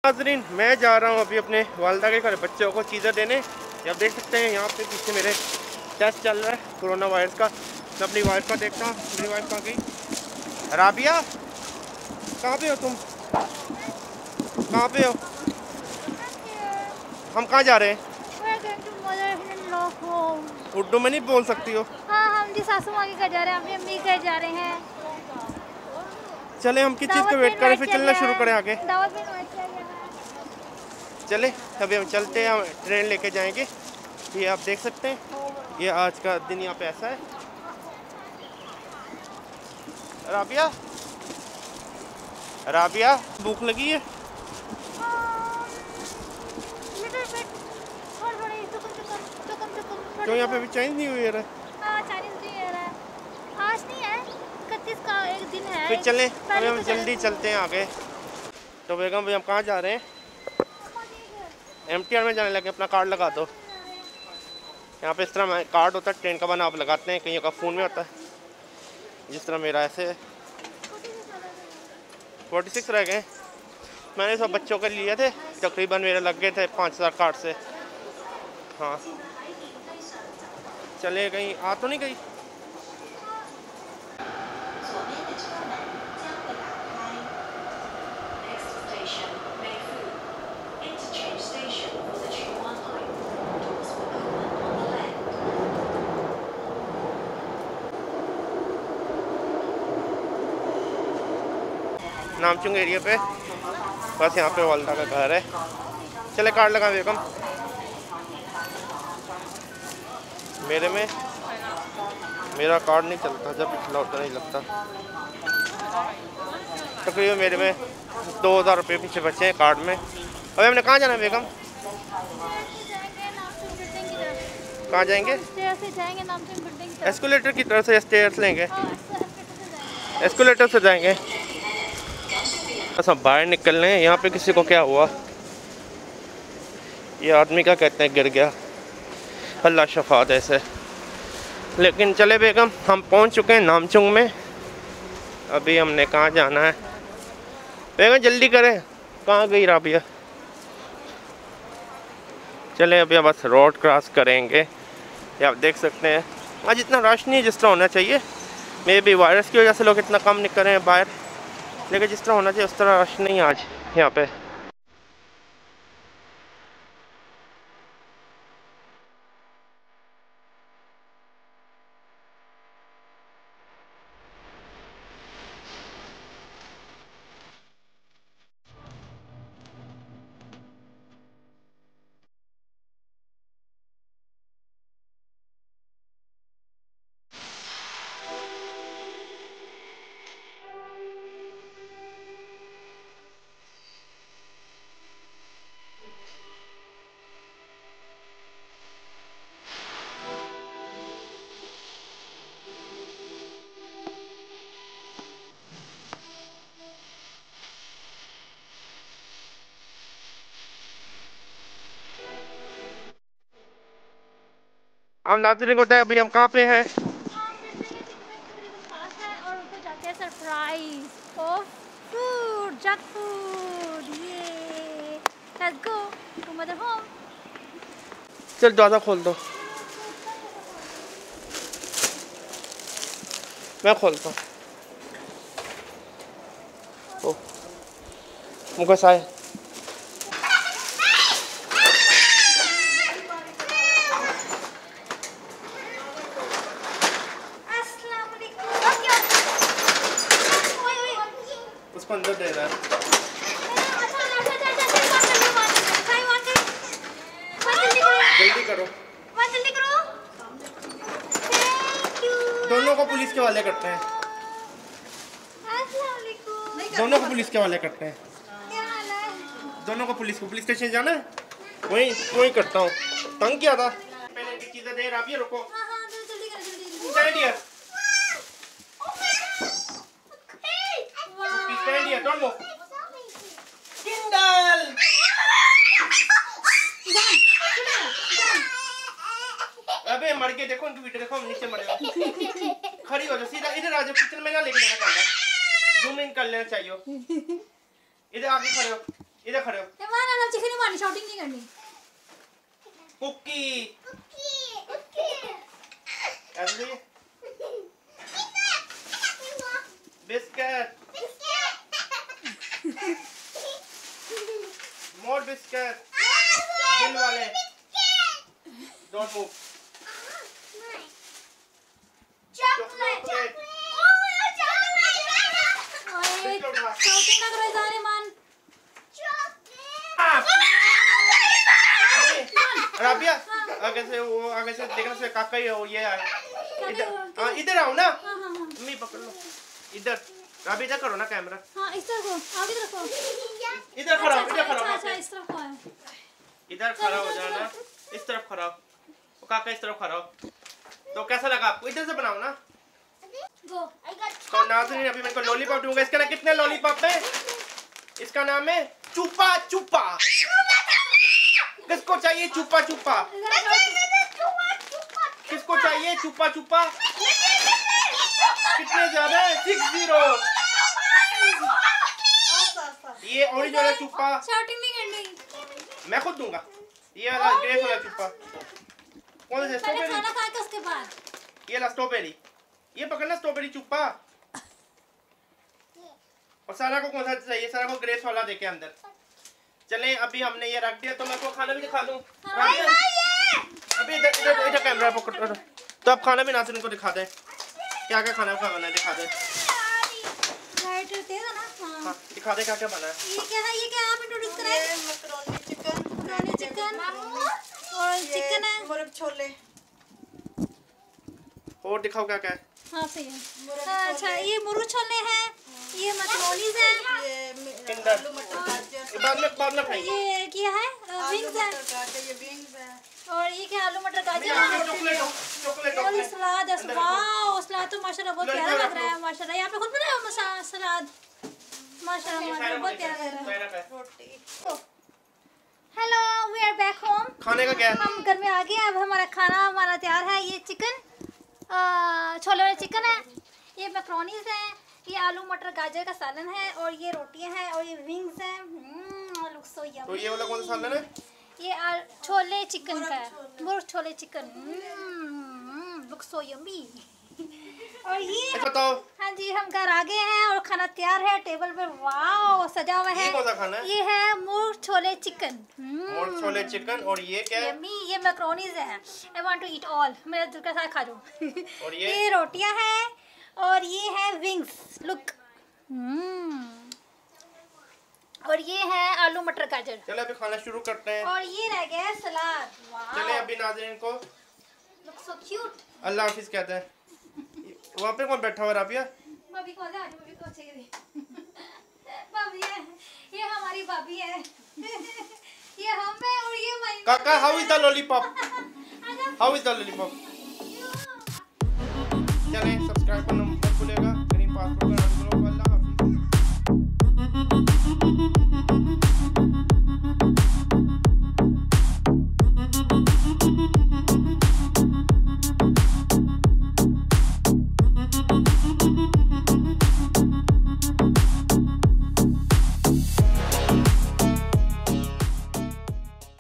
नाज़रीन, मैं जा रहा हूँ अभी अपने वालदा के घर बच्चों को चीज़ें देने। आप देख सकते हैं यहाँ पे पीछे मेरे टेस्ट चल रहा है कोरोना वायरस का। मैं अपनी वाइफ का देखता हूँ। मेरी वाइफ कहाँ गई? राबिया, कहाँ पे हो तुम? कहाँ पे हो? हम कहाँ जा रहे हैं? उर्दू में नहीं बोल सकती हो? हाँ, हम जी सासू माँ के घर जा रहे हैं, अपनी अम्मी के घर जा रहे हैं। चले, हम किस चीज़ का वेट करें, फिर चलना शुरू करें आगे। दावत में इनवाइट किया गया है। चले अभी हम चलते हैं, हम ट्रेन लेके जाएंगे। ये आप देख सकते हैं, ये आज का दिन यहाँ पे ऐसा है। राबिया, राबिया, भूख लगी है? क्यों यहाँ पे अभी चाइनीज नहीं हुई है? चाइनीज न्यू ईयर है आज, नहीं है 31 का एक दिन है। फिर चलें, अभी हम जल्दी चलते हैं आगे। तो बेगम भाई, हम कहाँ जा रहे हैं? MTR में जाने लगे। अपना कार्ड लगा दो। यहाँ पे इस तरह कार्ड होता है ट्रेन का बना, आप लगाते हैं। कहीं का फ़ोन में होता है, जिस तरह मेरा ऐसे है। 46 रह गए। मैंने सब बच्चों के लिए थे, तकरीबन मेरे लग गए थे 5000 कार्ड से। हाँ, चले, कहीं आ तो नहीं गई? नामचुंग एरिया पे, बस यहाँ पे वालदा का घर है। चले, कार्ड लगा बेगम। मेरे में मेरा कार्ड नहीं चलता, जब पिछला होता नहीं लगता। तकरीबन मेरे में 2000 रुपये पीछे बचे हैं कार्ड में। अभी हमने कहाँ जाना है बेगम? कहाँ जाएंगे? एस्केलेटर की तरफ से स्टेयर्स लेंगे? एस्केलेटर से जाएंगे। बस हम बाहर निकल रहे हैं। यहाँ पे किसी को क्या हुआ? ये आदमी क्या कहते हैं, गिर गया। अल्लाह शफा दे से। लेकिन चले बेगम, हम पहुँच चुके हैं नामचुंग में। अभी हमने कहाँ जाना है बेगम? जल्दी करें। कहाँ गई राबिया? चले, अभी हम बस रोड क्रॉस करेंगे। ये आप देख सकते हैं, आज इतना रश नहीं जिस तरह होना चाहिए। मे भी वायरस की वजह से लोग इतना कम निकल रहे हैं बाहर, लेकिन जिस तरह होना चाहिए उस तरह रश नहीं आज यहाँ पे। हम नाज़रीन को बताएं अभी हम कहाँ पे हैं। और ऊपर जाते हैं surprise of food, junk food. ये let's go to mother home. चल, दरवाज़ा खोल दो। मैं खोलता हूँ। मुझे साए उसको अंदर दे रहा है। जल्दी करो, जल्दी करो। दोनों को पुलिस के हवाले करते हैं। दोनों को पुलिस के हवाले करते हैं। दोनों को पुलिस स्टेशन जाना है। वहीं वहीं करता हूँ। तंग किया था। पहले की चीजें दे रहा, रुको। Stand here. Stand here, don't move. Kindle. अबे मर के देखो, उनकी वीडियो देखो, हम नीचे मरे हो। खड़ी हो जाओ, सीधा इधर आ जाओ। किचन में ना लेके जाना चाहिए, जूम इन कर लेना चाहिए। इधर आके खड़े हो, इधर खड़े हो। ईमान आना चिकन नहीं मारनी, शॉटिंग नहीं करनी। कुकी ऐसे बिस्किट मोर बिस्किट दिल वाले डोंट मूव चॉकलेट ओए शॉटिंग ना करो जाने मान। राबिया आगे से देखना से काका ही हो ये इधर इधर आओ ना। मम्मी पकड़ लो इधर। राबिया इधर करो ना कैमरा। हाँ इस तरफ को आगे रखो। इधर खड़ा हो इधर खड़ा हो। अच्छा इस तरफ को है। इधर खड़ा हो जाना इस तरफ खड़ा हो। वो काका इस तरफ खड़ा हो। तो कैसा लगा आपको? इधर से बनाओ ना। तो नाज़रीन अभी मेरे को लॉलीपॉप दूंगा। इसका नाम कितने लॉलीपॉप है? इसका नाम है चुपा चुपा। किसको चाहिए चुपा चुपा? किसको चाहिए चुपा चुपा? कितने ज्यादा है? 60। ये ओरिजिनल वाला चुपा शॉटिंग नहीं करनी। मैं खुद दूंगा। ये वाला ग्रेप वाला चुपा कौन सा? स्ट्रॉबेरी। खाना खा के उसके बाद ये ला स्ट्रॉबेरी। ये पकड़ना स्ट्रॉबेरी चुप्पा। और सारा को कौन सा चाहिए? सारा को ग्रेप्स वाला देके अंदर। चलें अभी हमने ये रख दिया तो मैं को खाना भी दिखा दूं। अभी इधर इधर इधर कैमरा पकड़ तो आप खाना भी नाज़रीन को दिखा दें। क्या क्या खाना बना है दिखा दें। लाइट तेज है ना। हाँ दिखा दे क्या क्या बना है। ये क्या आप इंट्रोड्यूस कराएं? मकरोनी चिकन और चिकन है मुर्ग छोले। और दिखाओ क्या क्या है। हाँ सही है। अच्छा ये मुर्ग छोले हैं, ये मकरोनीज हैं, ये आलू मटर गाजर। बाद में खाएंगे। ये क्या है विंग्स है, ये विंग्स है और ये क्या आलू मटर गाजर है, चॉकलेट और ये सलाद है। वाह सलाद तो माशाल्लाह बहुत प्यारा लग रहा है। माशाल्लाह यहाँ पे खुद बनाया हुआ सलाद। माशाल्लाह बहुत प्यारा लग रहा है। रोटी। Hello we are back home. खाने का क्या है? हम घर में आ गए हैं। अब हमारा खाना हमारा तैयार है। ये चिकन छोले वाले चिकन है, ये मैक्रोनीज हैं, ये आलू मटर गाजर का सालन है, और ये रोटियां हैं, और ये विंग्स हैं। Look so yummy. तो ये वाला कौन सा सालन है? ये छोले चिकन का है, मुर्ग chole chicken. Look so yummy. और ये बताओ। हाँ जी हम घर आ गए हैं और खाना तैयार है टेबल पे। वाह सजा हुआ है। ये कौन सा खाना है? ये है मुर्ग छोले चिकन। मुर्ग छोले चिकन। और ये क्या है? यम्मी। ये मैक्रोनीज है। I want to eat all. मेरा दिल का साथ खा जाऊं। और ये रोटियां हैं, और ये है विंग्स। लुक। और ये है आलू मटर गाजर। चलो अभी खाना शुरू करते हैं। और ये रह गया है सलाद। वाह चले अभी नाज़रीन को लुक सो क्यूट। अल्लाह हाफिज कहते हैं। वहाँ पे कौन बैठा हुआ है राबिया? भाभी को आजा, भाभी को अच्छे से। भाभी है, ये हमारी भाभी है। ये हम है और ये माई। काका how is the lollipop? How is the lollipop? चलें सब्सक्राइब करना